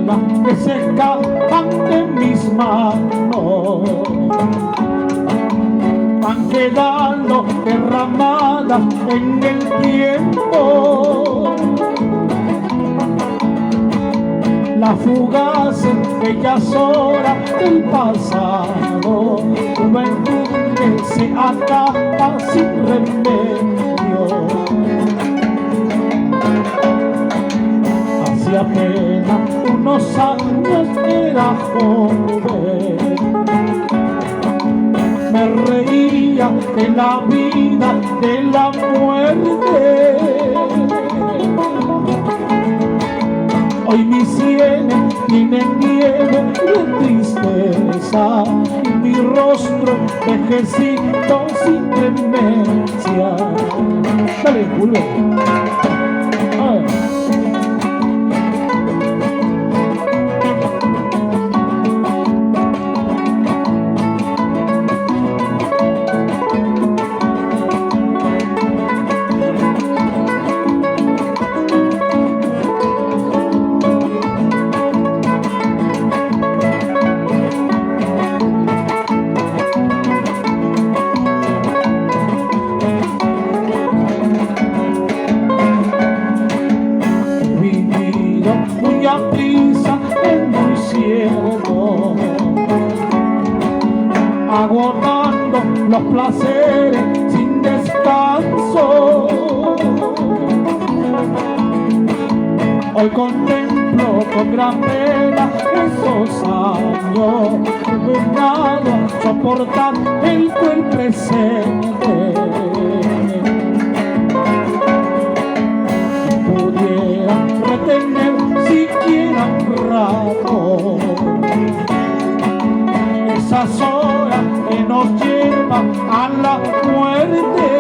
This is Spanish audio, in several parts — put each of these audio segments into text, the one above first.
almas que se escapan de mis manos van quedando derramadas en el tiempo. Las fugaces bellas horas del pasado, juventud que se acaba sin remedio. Hace apenas unos años era joven, me reía de la vida, de la muerte. Hoy mis sienes tienen nieve de tristeza y mi rostro envejecido sin clemencia. Dale, Julio. Muy a prisa en el cielo, agotando los placeres sin descanso. Hoy contemplo con gran pena esos años, resignado a soportar el cruel presente. Pudiera retener siquiera un rato esas horas que nos llevan a la muerte.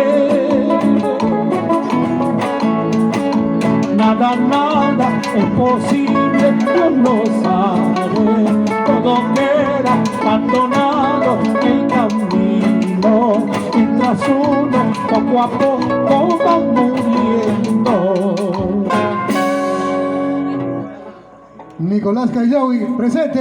Nada, nada es posible, Dios lo sabe. Todo queda abandonado el camino, mientras uno poco a poco va muriendo. Nicolás Caillaui, presente.